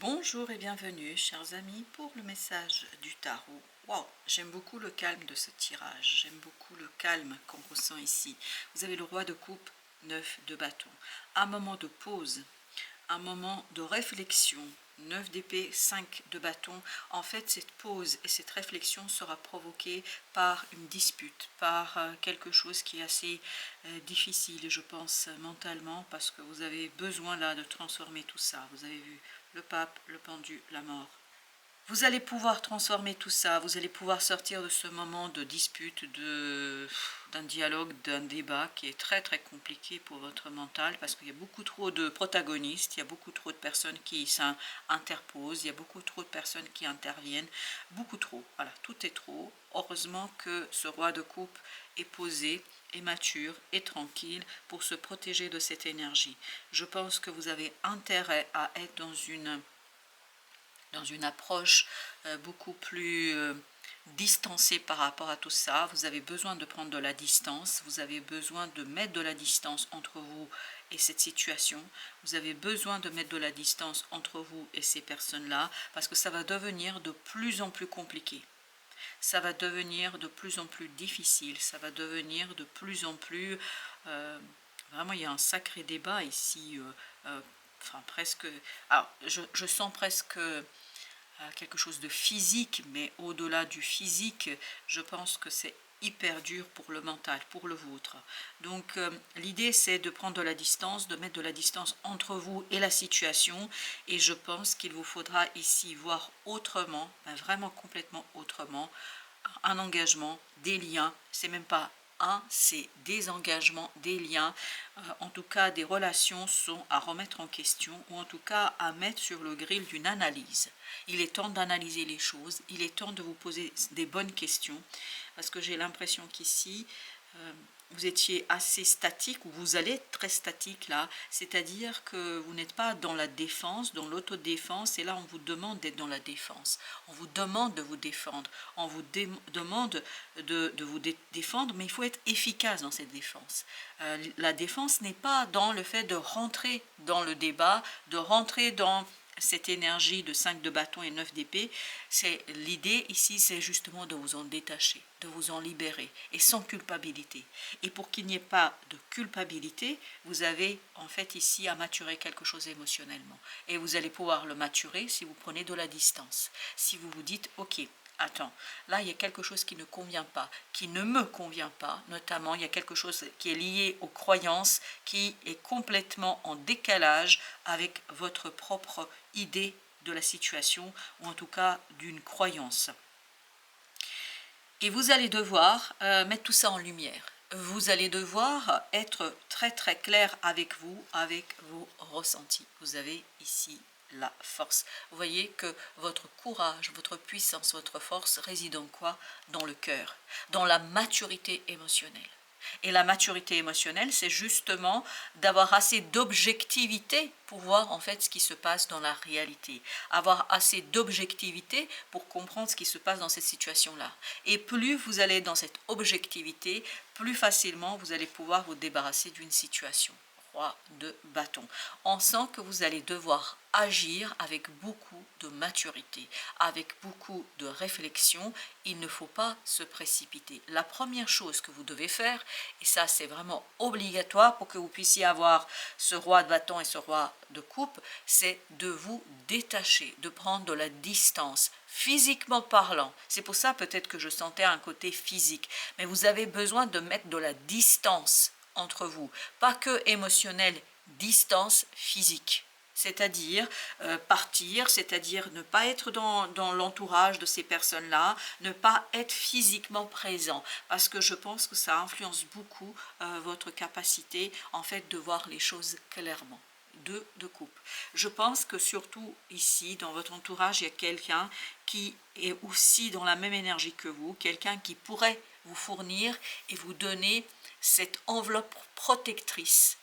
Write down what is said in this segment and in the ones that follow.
Bonjour et bienvenue, chers amis, pour le message du tarot. Wow, j'aime beaucoup le calme de ce tirage, j'aime beaucoup le calme qu'on ressent ici. Vous avez le roi de coupe, 9 de bâton. Un moment de pause, un moment de réflexion, 9 d'épée, 5 de bâton. En fait, cette pause et cette réflexion sera provoquée par une dispute, par quelque chose qui est assez difficile, je pense, mentalement, parce que vous avez besoin là de transformer tout ça. Vous avez vu le pape, le pendu, la mort. Vous allez pouvoir transformer tout ça, vous allez pouvoir sortir de ce moment de dispute, d'un dialogue, d'un débat qui est très très compliqué pour votre mental parce qu'il y a beaucoup trop de protagonistes, il y a beaucoup trop de personnes qui s'interposent, il y a beaucoup trop de personnes qui interviennent, beaucoup trop, voilà, tout est trop. Heureusement que ce roi de coupe est posé, est mature, est tranquille pour se protéger de cette énergie. Je pense que vous avez intérêt à être dans une approche beaucoup plus distancée par rapport à tout ça. Vous avez besoin de prendre de la distance, vous avez besoin de mettre de la distance entre vous et cette situation, vous avez besoin de mettre de la distance entre vous et ces personnes-là, parce que ça va devenir de plus en plus compliqué. Ça va devenir de plus en plus difficile, ça va devenir de plus en plus... vraiment, il y a un sacré débat ici, enfin presque... Alors, je sens presque quelque chose de physique, mais au-delà du physique, je pense que c'est hyper dur pour le mental, pour le vôtre. Donc l'idée c'est de prendre de la distance, de mettre de la distance entre vous et la situation, et je pense qu'il vous faudra ici voir autrement, vraiment complètement autrement, un engagement, des liens, c'est même pas c'est des engagements, des liens, en tout cas des relations sont à remettre en question ou en tout cas à mettre sur le grill d'une analyse. Il est temps d'analyser les choses, il est temps de vous poser des bonnes questions parce que j'ai l'impression qu'ici, vous étiez assez statique, ou vous allez être très statique là, c'est-à-dire que vous n'êtes pas dans la défense, dans l'autodéfense, et là on vous demande d'être dans la défense, on vous demande de vous défendre, on vous demande de vous défendre, mais il faut être efficace dans cette défense. La défense n'est pas dans le fait de rentrer dans le débat, de rentrer dans cette énergie de 5 de bâton et 9 d'épée. C'est l'idée ici, c'est justement de vous en détacher, de vous en libérer, et sans culpabilité. Et pour qu'il n'y ait pas de culpabilité, vous avez en fait ici à maturer quelque chose émotionnellement. Et vous allez pouvoir le maturer si vous prenez de la distance. Si vous vous dites, ok, attends, là il y a quelque chose qui ne convient pas, qui ne me convient pas, notamment il y a quelque chose qui est lié aux croyances, qui est complètement en décalage avec votre propre idée de la situation, ou en tout cas d'une croyance. Et vous allez devoir mettre tout ça en lumière. Vous allez devoir être très très clair avec vous, avec vos ressentis. Vous avez ici la force. Vous voyez que votre courage, votre puissance, votre force réside en quoi? Dans le cœur, dans la maturité émotionnelle. Et la maturité émotionnelle, c'est justement d'avoir assez d'objectivité pour voir en fait ce qui se passe dans la réalité. Avoir assez d'objectivité pour comprendre ce qui se passe dans cette situation-là. Et plus vous allez dans cette objectivité, plus facilement vous allez pouvoir vous débarrasser d'une situation. Roi de bâton. On sent que vous allez devoir agir avec beaucoup de maturité, avec beaucoup de réflexion. Il ne faut pas se précipiter. La première chose que vous devez faire, et ça c'est vraiment obligatoire pour que vous puissiez avoir ce roi de bâton et ce roi de coupe, c'est de vous détacher, de prendre de la distance, physiquement parlant. C'est pour ça peut-être que je sentais un côté physique, mais vous avez besoin de mettre de la distance entre vous, pas que émotionnel, distance physique. C'est-à-dire partir, c'est-à-dire ne pas être dans l'entourage de ces personnes-là, ne pas être physiquement présent, parce que je pense que ça influence beaucoup votre capacité en fait de voir les choses clairement. De coupe. Je pense que surtout ici, dans votre entourage, il y a quelqu'un qui est aussi dans la même énergie que vous, quelqu'un qui pourrait vous fournir et vous donner cette enveloppe protectrice,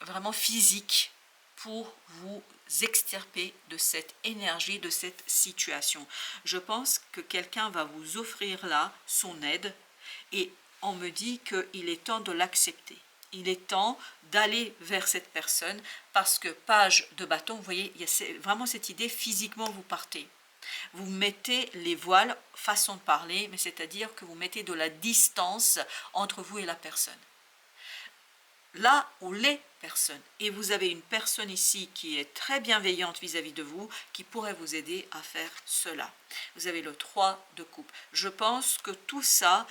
vraiment physique, pour vous extirper de cette énergie, de cette situation. Je pense que quelqu'un va vous offrir là son aide, et on me dit qu'il est temps de l'accepter. Il est temps d'aller vers cette personne parce que page de bâton, vous voyez, il y a vraiment cette idée, physiquement vous partez. Vous mettez les voiles, façon de parler, mais c'est-à-dire que vous mettez de la distance entre vous et la personne. Là où les personnes, et vous avez une personne ici qui est très bienveillante vis-à-vis de vous, qui pourrait vous aider à faire cela. Vous avez le 3 de coupe. Je pense que tout ça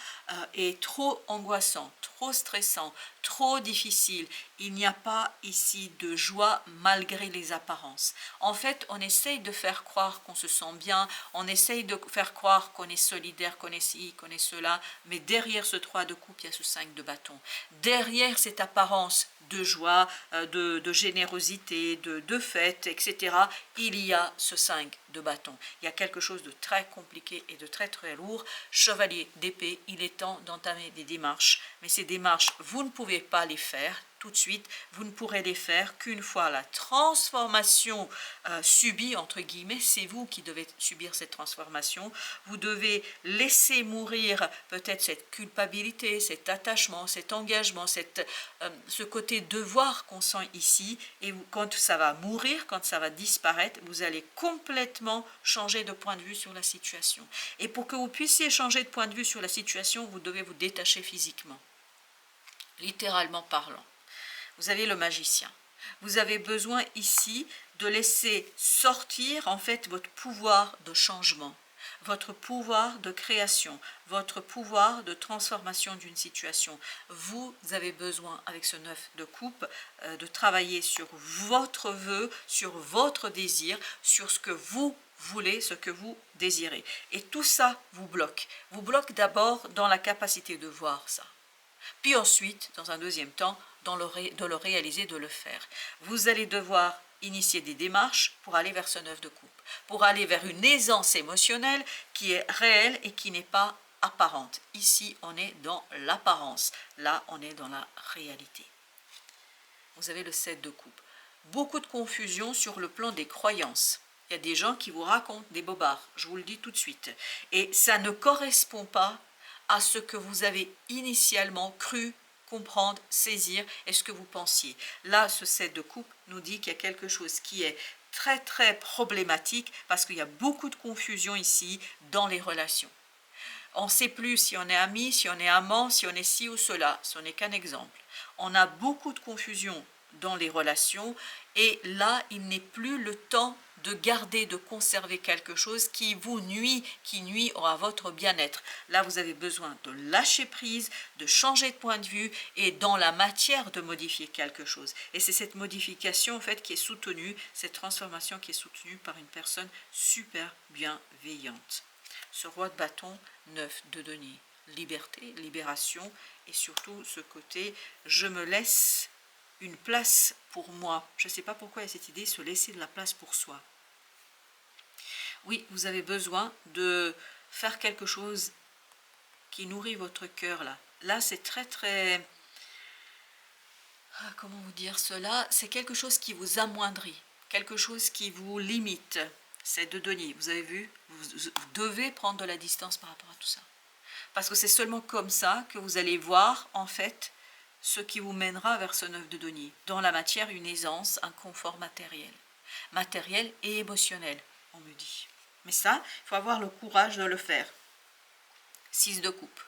est trop angoissant, trop stressant, trop difficile. Il n'y a pas ici de joie malgré les apparences. En fait, on essaye de faire croire qu'on se sent bien, on essaye de faire croire qu'on est solidaire, qu'on est ci, qu'on est cela, mais derrière ce 3 de coupe, il y a ce 5 de bâton. Derrière cette apparence de joie, de générosité, de fête, etc., il y a ce 5 de bâton. Il y a quelque chose de très compliqué et de très très lourd. Chevalier d'épée, il est temps d'entamer des démarches, mais ces démarches, vous ne pouvez pas les faire tout de suite, vous ne pourrez les faire qu'une fois la transformation subie, entre guillemets, c'est vous qui devez subir cette transformation, vous devez laisser mourir peut-être cette culpabilité, cet attachement, cet engagement, ce côté devoir qu'on sent ici, et quand ça va mourir, quand ça va disparaître, vous allez complètement changer de point de vue sur la situation. Et pour que vous puissiez changer de point de vue sur la situation, vous devez vous détacher physiquement, littéralement parlant. Vous avez le magicien. Vous avez besoin ici de laisser sortir en fait votre pouvoir de changement, votre pouvoir de création, votre pouvoir de transformation d'une situation. Vous avez besoin, avec ce 9 de coupe, de travailler sur votre vœu, sur votre désir, sur ce que vous voulez, ce que vous désirez. Et tout ça vous bloque. Vous bloque d'abord dans la capacité de voir ça. Puis ensuite, dans un deuxième temps, de le réaliser, de le faire. Vous allez devoir initier des démarches pour aller vers ce 9 de coupe, pour aller vers une aisance émotionnelle qui est réelle et qui n'est pas apparente. Ici, on est dans l'apparence. Là, on est dans la réalité. Vous avez le 7 de coupe. Beaucoup de confusion sur le plan des croyances. Il y a des gens qui vous racontent des bobards, je vous le dis tout de suite. Et ça ne correspond pas à ce que vous avez initialement cru comprendre, saisir et ce que vous pensiez. Là, ce 7 de coupe nous dit qu'il y a quelque chose qui est très très problématique parce qu'il y a beaucoup de confusion ici dans les relations. On ne sait plus si on est ami, si on est amant, si on est ci ou cela. Ce n'est qu'un exemple. On a beaucoup de confusion dans les relations et là, il n'est plus le temps de garder, de conserver quelque chose qui vous nuit, qui nuit à votre bien-être. Là, vous avez besoin de lâcher prise, de changer de point de vue et dans la matière de modifier quelque chose. Et c'est cette modification en fait qui est soutenue, cette transformation qui est soutenue par une personne super bienveillante. Ce roi de bâton, 9 de denier, liberté, libération et surtout ce côté je me laisse une place pour moi. Je ne sais pas pourquoi il y a cette idée, se laisser de la place pour soi. Oui, vous avez besoin de faire quelque chose qui nourrit votre cœur là. Là, c'est très très... comment vous dire cela? C'est quelque chose qui vous amoindrit, quelque chose qui vous limite. C'est de denier, vous avez vu? Vous devez prendre de la distance par rapport à tout ça. Parce que c'est seulement comme ça que vous allez voir en fait ce qui vous mènera vers ce 9 de denier. Dans la matière, une aisance, un confort matériel et émotionnel, on me dit. Mais ça, il faut avoir le courage de le faire. 6 de coupe.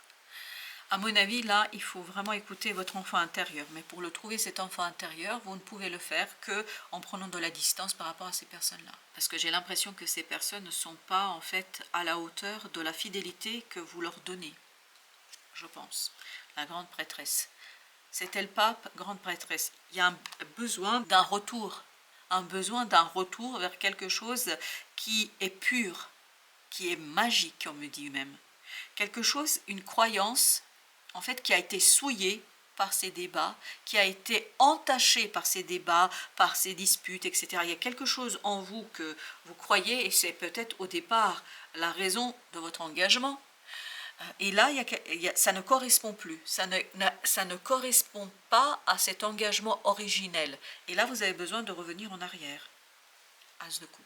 À mon avis, là, il faut vraiment écouter votre enfant intérieur. Mais pour le trouver, cet enfant intérieur, vous ne pouvez le faire qu'en prenant de la distance par rapport à ces personnes-là. Parce que j'ai l'impression que ces personnes ne sont pas, en fait, à la hauteur de la fidélité que vous leur donnez. Je pense. La grande prêtresse. C'est elle pape, grande prêtresse. Il y a un besoin d'un retour vers quelque chose qui est pur, qui est magique, on me dit même. Quelque chose, une croyance, en fait, qui a été souillée par ces débats, qui a été entachée par ces débats, par ces disputes, etc. Il y a quelque chose en vous que vous croyez, et c'est peut-être au départ la raison de votre engagement. Et là, ça ne correspond plus, ça ne correspond pas à cet engagement originel. Et là, vous avez besoin de revenir en arrière. As de coupe.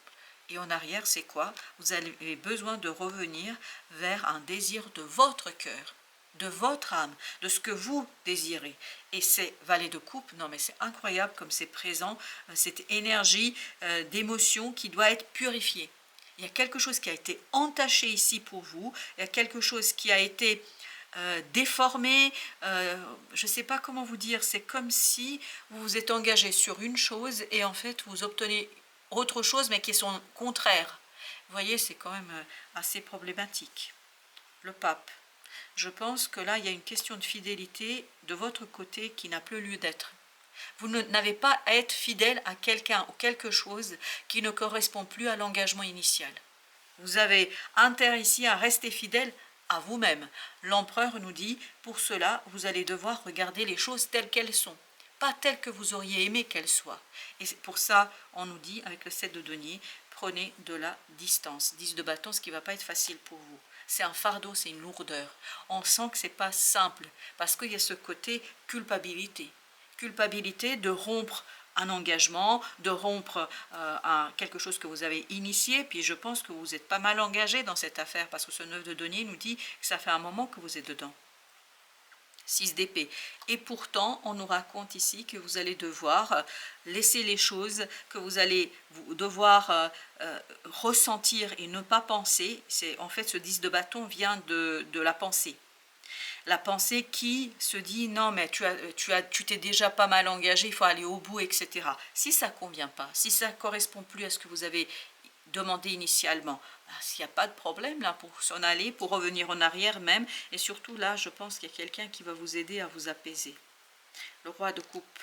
Et en arrière, c'est quoi? Vous avez besoin de revenir vers un désir de votre cœur. de votre âme, de ce que vous désirez. Et c'est valet de coupe, non mais c'est incroyable comme c'est présent, cette énergie d'émotion qui doit être purifiée. Il y a quelque chose qui a été entaché ici pour vous, il y a quelque chose qui a été déformé, je ne sais pas comment vous dire, c'est comme si vous vous êtes engagé sur une chose et en fait vous obtenez autre chose mais qui sont contraires. Vous voyez, c'est quand même assez problématique. Le pape. Je pense que là, il y a une question de fidélité de votre côté qui n'a plus lieu d'être. Vous n'avez pas à être fidèle à quelqu'un ou quelque chose qui ne correspond plus à l'engagement initial. Vous avez intérêt ici à rester fidèle à vous-même. L'empereur nous dit, pour cela, vous allez devoir regarder les choses telles qu'elles sont, pas telles que vous auriez aimé qu'elles soient. Et pour ça, on nous dit, avec le 7 de denier, prenez de la distance. 10 de bâton, ce qui ne va pas être facile pour vous. C'est un fardeau, c'est une lourdeur. On sent que ce n'est pas simple, parce qu'il y a ce côté culpabilité. Culpabilité de rompre un engagement, de rompre quelque chose que vous avez initié, puis je pense que vous êtes pas mal engagé dans cette affaire, parce que ce 9 de denier nous dit que ça fait un moment que vous êtes dedans. 6 d'épée. Et pourtant, on nous raconte ici que vous allez devoir laisser les choses, que vous allez devoir ressentir et ne pas penser. En fait, ce 10 de bâton vient de la pensée. La pensée qui se dit non mais tu t'es déjà pas mal engagé, il faut aller au bout, etc. Si ça ne convient pas, si ça ne correspond plus à ce que vous avez demandé initialement, s'il n'y a pas de problème là pour s'en aller, pour revenir en arrière même, et surtout là je pense qu'il y a quelqu'un qui va vous aider à vous apaiser. Le roi de coupe.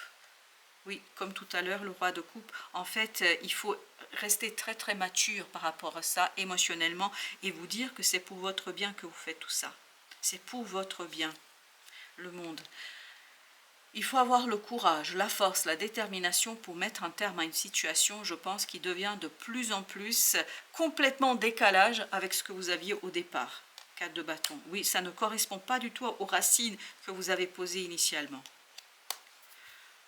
Oui, comme tout à l'heure, le roi de coupe, en fait, il faut rester très très mature par rapport à ça émotionnellement et vous dire que c'est pour votre bien que vous faites tout ça. C'est pour votre bien, le monde. Il faut avoir le courage, la force, la détermination pour mettre un terme à une situation, je pense, qui devient de plus en plus complètement en décalage avec ce que vous aviez au départ. 4 de bâton. Oui, ça ne correspond pas du tout aux racines que vous avez posées initialement.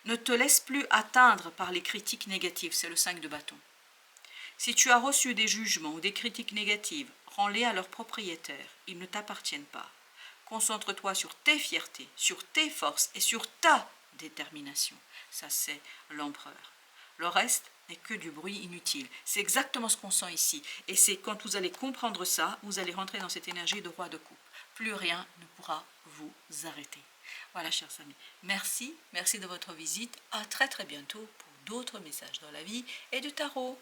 Ne te laisse plus atteindre par les critiques négatives, c'est le 5 de bâton. Si tu as reçu des jugements ou des critiques négatives, rends-les à leurs propriétaires, ils ne t'appartiennent pas. Concentre-toi sur tes fiertés, sur tes forces et sur ta détermination. Ça, c'est l'empereur. Le reste n'est que du bruit inutile. C'est exactement ce qu'on sent ici. Et c'est quand vous allez comprendre ça, vous allez rentrer dans cette énergie de roi de coupe. Plus rien ne pourra vous arrêter. Voilà, chers amis. Merci de votre visite. À très très bientôt pour d'autres messages dans la vie et du tarot.